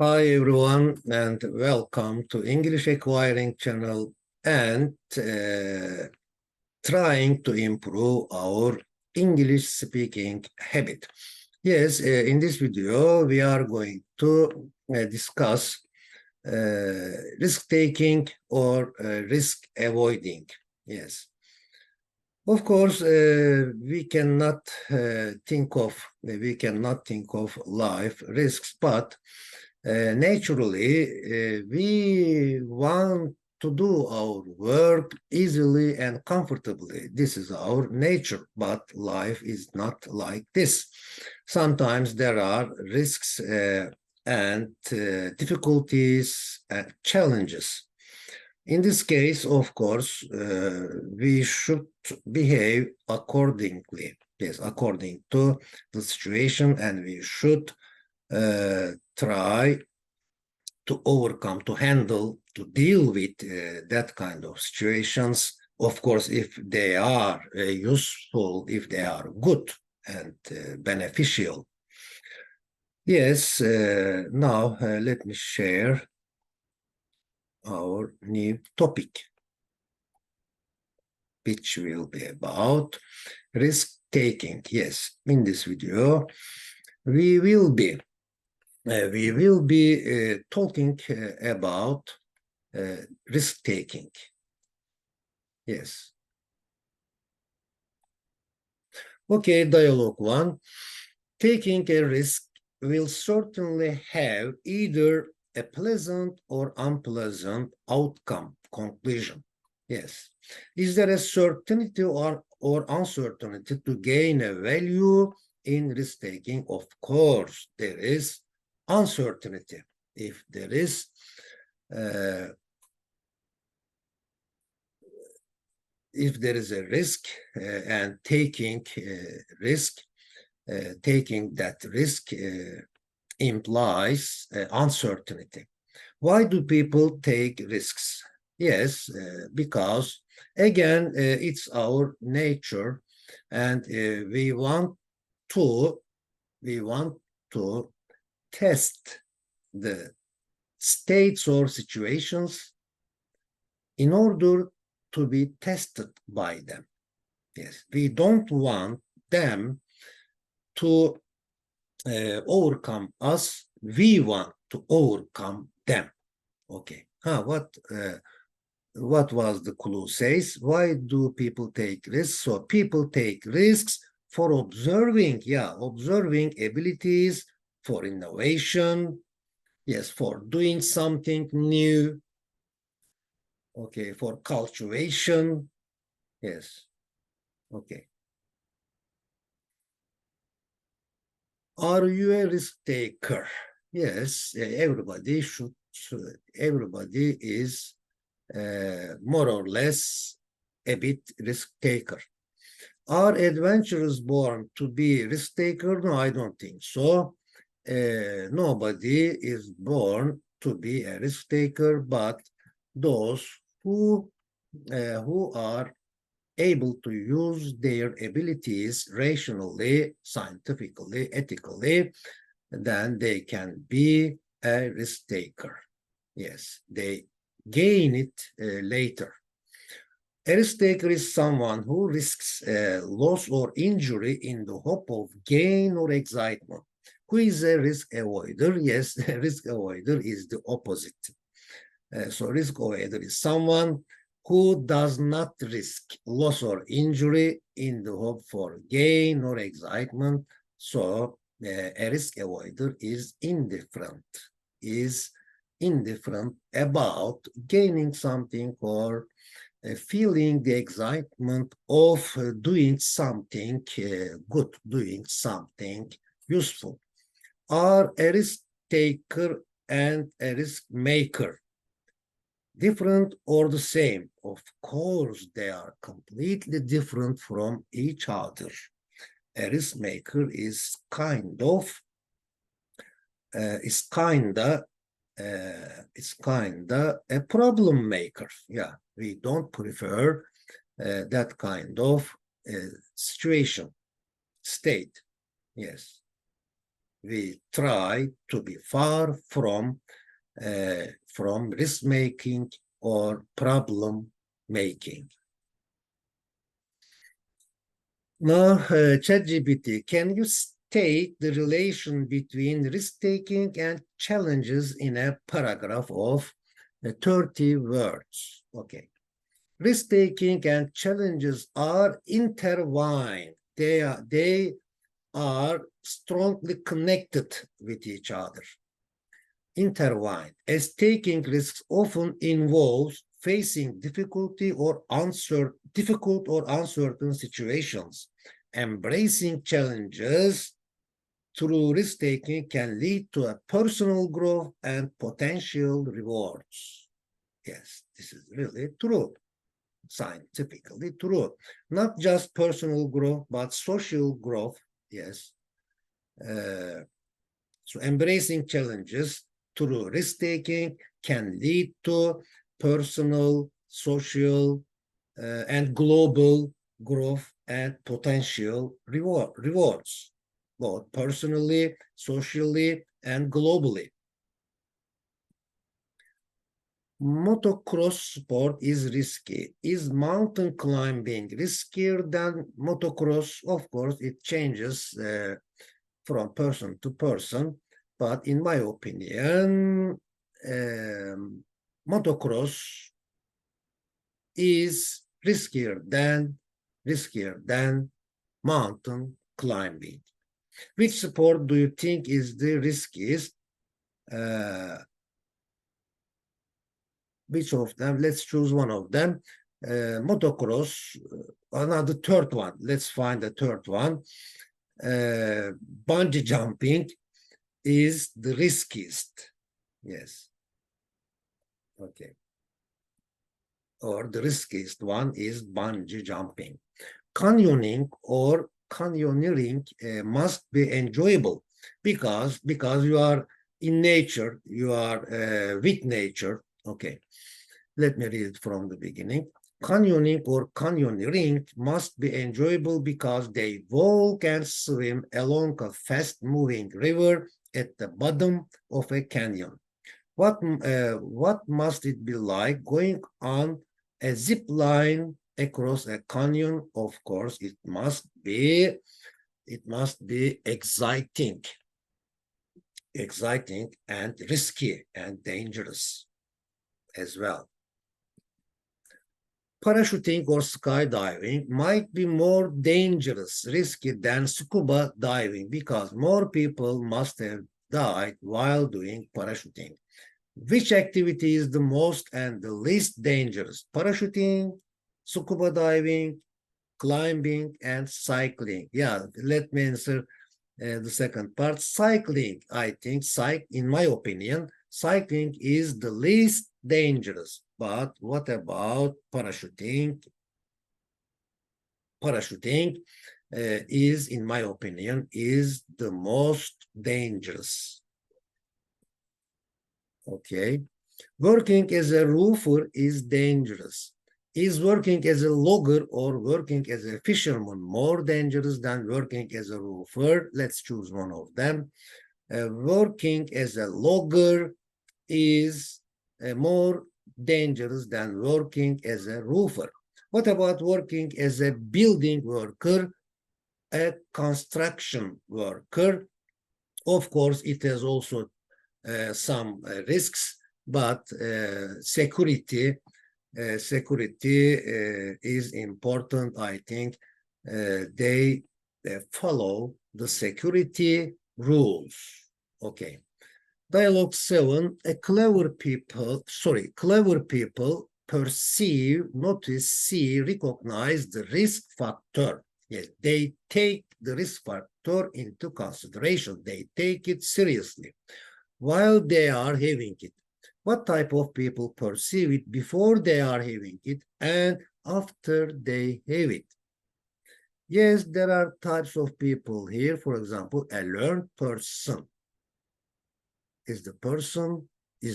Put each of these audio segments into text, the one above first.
Hi everyone and welcome to English Acquiring channel and trying to improve our English speaking habit. Yes, in this video we are going to discuss risk taking or risk avoiding. Yes. Of course, we cannot think of life risks, but naturally, we want to do our work easily and comfortably. This is our nature, but life is not like this. Sometimes there are risks and difficulties and challenges. In this case, of course, we should behave accordingly, yes, according to the situation, and we should try to overcome, to handle, to deal with that kind of situations. Of course, if they are useful, if they are good and beneficial. Yes, now let me share our new topic, which will be about risk taking. Yes, in this video, we will be talking about risk taking. Yes. Okay, dialogue one. Taking a risk will certainly have either a pleasant or unpleasant outcome, conclusion. Yes. Is there a certainty or uncertainty to gain a value in risk taking? Of course, there is uncertainty. If there is a risk and taking taking that risk implies uncertainty. Why do people take risks? Yes, because again, it's our nature, and we want to test the states or situations in order to be tested by them. Yes, we don't want them to overcome us. We want to overcome them. Okay. What was the clue says? Why do people take risks? So people take risks for observing abilities, for innovation, yes, for doing something new, okay, for cultivation, yes, okay. Are you a risk taker? Yes, everybody is more or less a bit risk taker. Are adventurers born to be risk taker? No, I don't think so. Nobody is born to be a risk taker, but those who are able to use their abilities rationally, scientifically, ethically, then they can be a risk taker. Yes, they gain it later. A risk taker is someone who risks loss or injury in the hope of gain or excitement. Who is a risk avoider? Yes, a risk avoider is the opposite. So risk avoider is someone who does not risk loss or injury in the hope for gain or excitement. So a risk avoider is indifferent about gaining something or feeling the excitement of doing something good, doing something useful. Are a risk taker and a risk maker different or the same? Of course, they are completely different from each other. A risk maker is kinda a problem maker. Yeah, we don't prefer that kind of situation, state. Yes. We try to be far from risk making or problem making. Now, ChatGPT, can you state the relation between risk-taking and challenges in a paragraph of 30 words? Okay. Risk-taking and challenges are intertwined. They are strongly connected with each other. Intertwined, as taking risks often involves facing difficult or uncertain situations. Embracing challenges through risk-taking can lead to a personal growth and potential rewards. Yes, this is really true, scientifically true. Not just personal growth, but social growth. Yes. So embracing challenges through risk-taking can lead to personal, social, and global growth and potential rewards, both personally, socially, and globally. Motocross sport is risky. Is mountain climbing riskier than motocross? Of course, it changes from person to person, but in my opinion, motocross is riskier than mountain climbing. Which sport do you think is the riskiest? Which of them? Let's choose one of them. Motocross, another third one. Let's find the third one. Bungee jumping is the riskiest. Yes. Okay. Or the riskiest one is bungee jumping. Canyoning or canyoneering must be enjoyable because you are in nature, you are with nature. Okay, let me read it from the beginning. Canyoning or canyoneering must be enjoyable because they walk and swim along a fast-moving river at the bottom of a canyon. What must it be like going on a zip line across a canyon? Of course, it must be exciting and risky and dangerous as well. Parachuting or skydiving might be more dangerous, risky than scuba diving because more people must have died while doing parachuting. Which activity is the most and the least dangerous? Parachuting, scuba diving, climbing, and cycling. Yeah, let me answer the second part. Cycling, I think, in my opinion, cycling is the least dangerous. But what about parachuting? Parachuting is, in my opinion, is the most dangerous. Okay. Working as a roofer is dangerous. Is working as a logger or working as a fisherman more dangerous than working as a roofer? Let's choose one of them. Working as a logger is more dangerous than working as a roofer. What about working as a building worker, a construction worker? Of course, it has also some risks, but security is important. I think they follow the security rules. Okay. Dialogue 7, clever people perceive, notice, see, recognize the risk factor. Yes, they take the risk factor into consideration. They take it seriously while they are having it. What type of people perceive it before they are having it and after they have it? Yes, there are types of people here. For example, a learned person is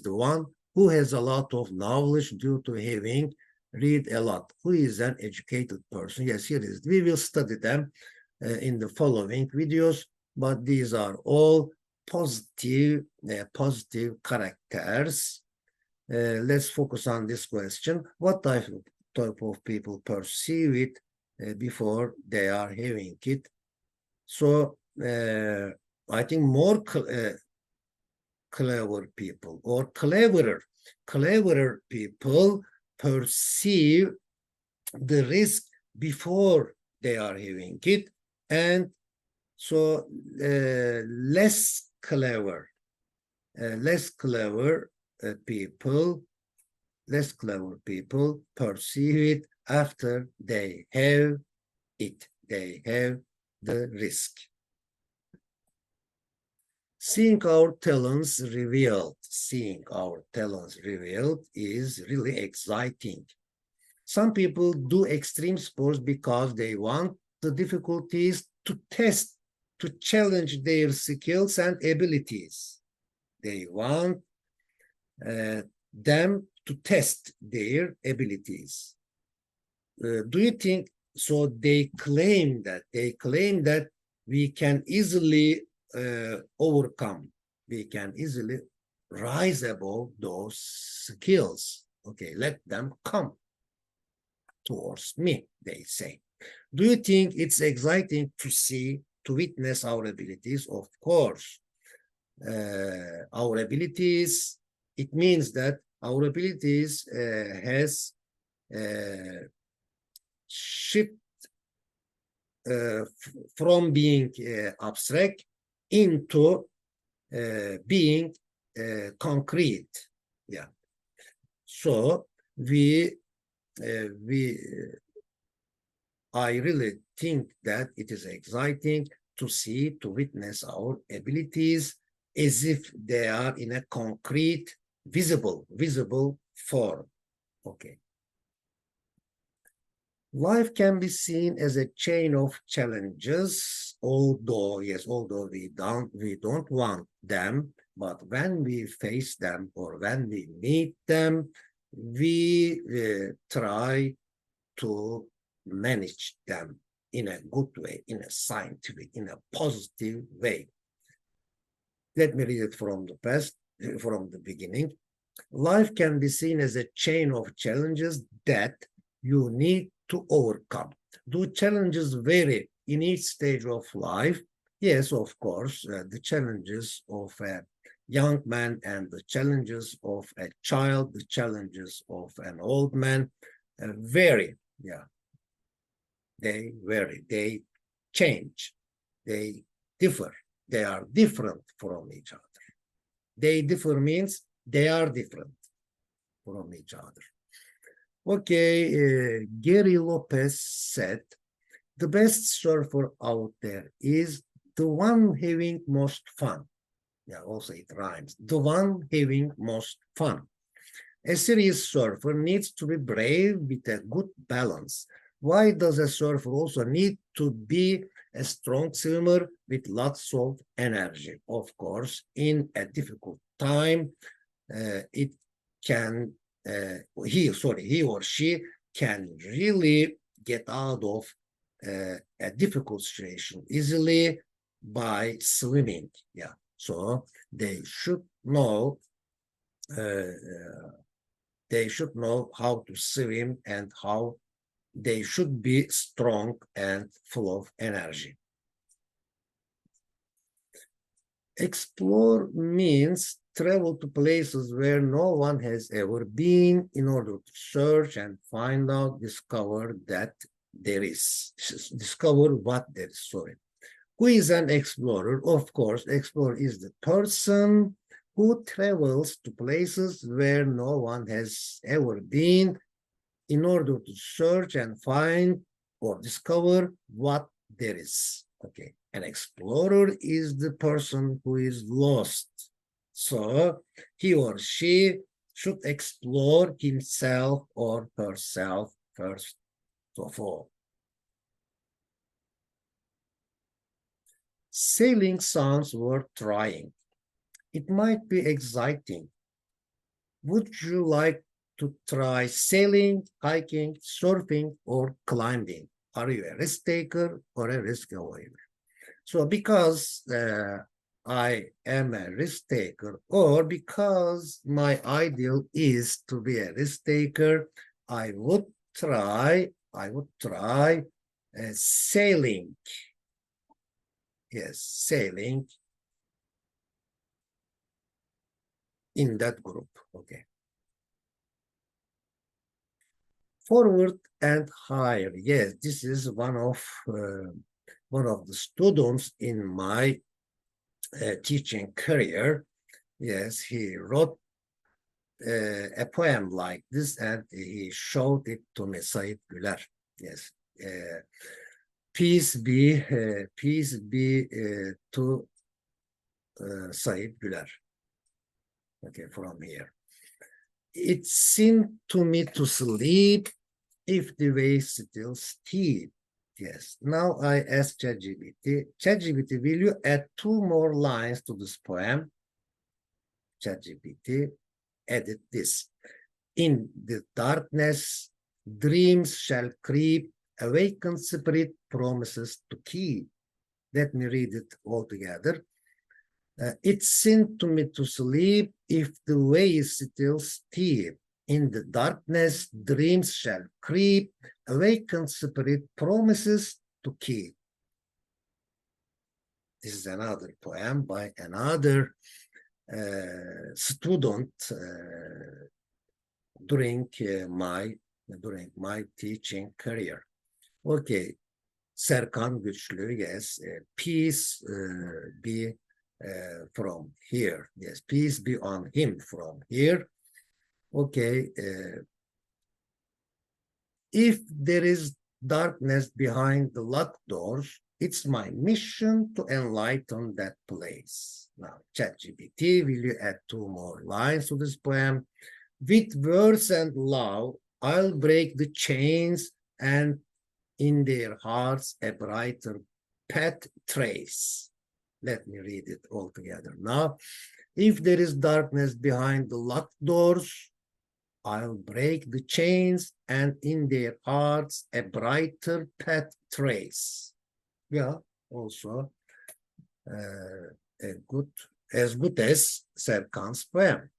the one who has a lot of knowledge due to having read a lot. Who is an educated person? Yes, here it is. We will study them in the following videos. but these are all positive characters. Let's focus on this question. What type of people perceive it before they are having it? So I think more clever people or cleverer people perceive the risk before they are having it, and so less clever people perceive it after they have it. They have the risk. Seeing our talents revealed is really exciting. Some people do extreme sports because they want the difficulties to test, to challenge their skills and abilities. They want them to test their abilities. Do you think so? They claim that we can easily overcome, we can easily rise above those skills. Okay, let them come towards me, they say. Do you think it's exciting to witness our abilities? Of course. Our abilities, it means that our abilities has shift from being abstract into being concrete. Yeah. So I really think that it is exciting to witness our abilities as if they are in a concrete, visible form. Okay. Life can be seen as a chain of challenges, although we don't want them, but when we face them or when we meet them, we try to manage them in a good way, in a scientific, in a positive way. Let me read it from the beginning. Life can be seen as a chain of challenges that you need to overcome. Do challenges vary in each stage of life? Yes, of course. The challenges of a young man and the challenges of a child, the challenges of an old man vary. Yeah, they vary. They change. They differ. They are different from each other. They differ means they are different from each other. Okay, Gary Lopez said, the best surfer out there is the one having most fun. Yeah, also it rhymes. The one having most fun. A serious surfer needs to be brave with a good balance. Why does a surfer also need to be a strong swimmer with lots of energy? Of course, in a difficult time, it can he or she can really get out of a difficult situation easily by swimming. Yeah, so they should know how to swim and how they should be strong and full of energy. Explore means travel to places where no one has ever been in order to search and find out, discover what there is. Sorry. Who is an explorer? Of course, explorer is the person who travels to places where no one has ever been in order to search and find or discover what there is. Okay, an explorer is the person who is lost. So he or she should explore himself or herself first of all. Sailing sounds worth trying. It might be exciting. Would you like to try sailing, hiking, surfing, or climbing? Are you a risk taker or a risk avoider? So because I am a risk taker, or because my ideal is to be a risk taker, I would try sailing. Yes, sailing in that group. Okay. Forward and higher. Yes, this is one of the students in my teaching career. Yes, he wrote a poem like this and he showed it to me, Said Güler. Yes. Peace be to Said Güler. Okay, from here. It seemed to me to sleep if the way still steep. Yes. Now I ask ChatGPT. ChatGPT, will you add 2 more lines to this poem? ChatGPT, edit this. In the darkness, dreams shall creep, awakened spirit promises to keep. Let me read it all together. It seemed to me to sleep if the way is still steep. In the darkness, dreams shall creep, awakened spirit promises to keep. This is another poem by another student during my teaching career. Okay, Serkan Güçlü, yes, peace be from here. Yes, peace be on him from here. Okay, if there is darkness behind the locked doors, it's my mission to enlighten that place. Now, ChatGPT, will you add 2 more lines to this poem? With words and love, I'll break the chains and in their hearts a brighter path trace. Let me read it all together now. If there is darkness behind the locked doors, I'll break the chains and in their hearts a brighter path trace. Yeah, also as good as Serkan's poem.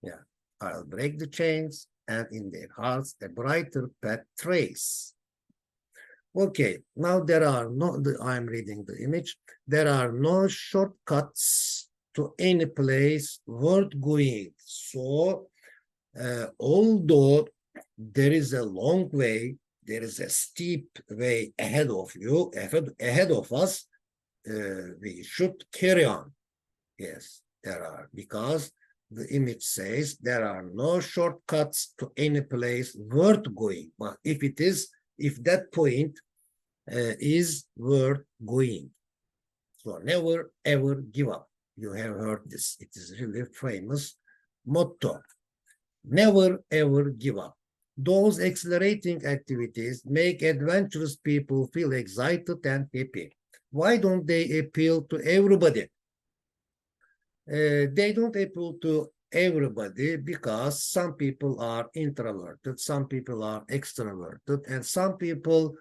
Yeah, I'll break the chains and in their hearts a brighter path trace. Okay, now there are no, I'm reading the image. There are no shortcuts to any place worth going. So, although there is a long way, there is a steep way ahead of you, ahead of us, we should carry on. Yes, there are, because the image says there are no shortcuts to any place worth going. But if that point is worth going. So never ever give up. You have heard this. It is really famous motto. Never ever give up. Those exhilarating activities make adventurous people feel excited and happy. Why don't they appeal to everybody? They don't appeal to everybody because some people are introverted, some people are extroverted, and some people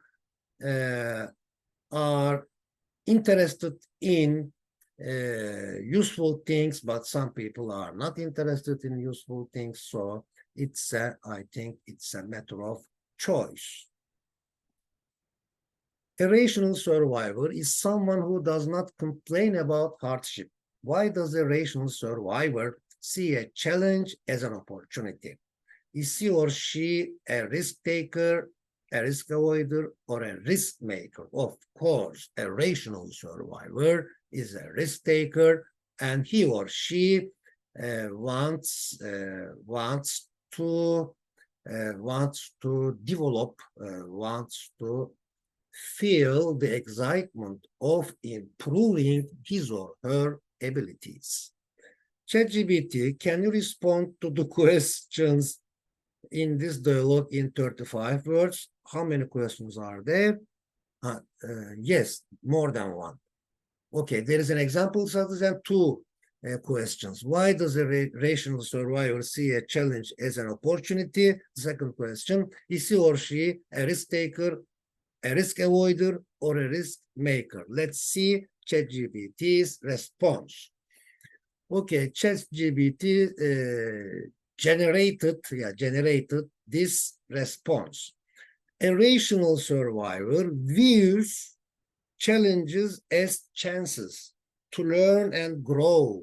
are interested in useful things, but some people are not interested in useful things. So I think it's a matter of choice. A rational survivor is someone who does not complain about hardship. Why does a rational survivor see a challenge as an opportunity? Is he or she a risk taker, a risk avoider, or a risk maker? Of course, a rational survivor is a risk taker, and he or she wants to develop, wants to feel the excitement of improving his or her abilities. ChatGPT, can you respond to the questions in this dialogue in 35 words? How many questions are there? Yes, more than one. Okay, there is an example such as 2 questions. Why does a rational survivor see a challenge as an opportunity? The second question, is he or she a risk taker, a risk avoider or a risk maker? Let's see ChatGPT's response. Okay, ChatGPT generated this response. A rational survivor views challenges as chances to learn and grow,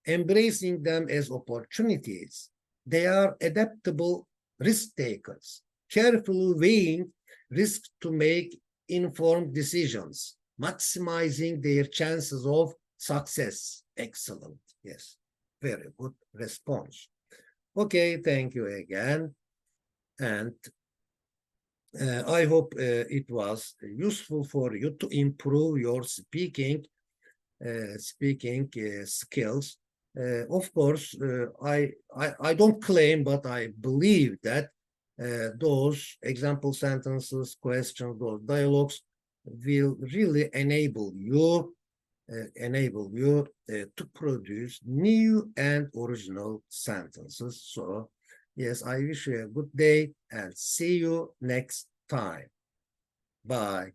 embracing them as opportunities. They are adaptable risk takers, carefully weighing risks to make informed decisions, maximizing their chances of success. Excellent. Yes, very good response. Okay, thank you again. And I hope it was useful for you to improve your speaking skills. Of course, I don't claim, but I believe that those example sentences, questions, those dialogues will really enable you to produce new and original sentences. So, yes, I wish you a good day and see you next time. Bye.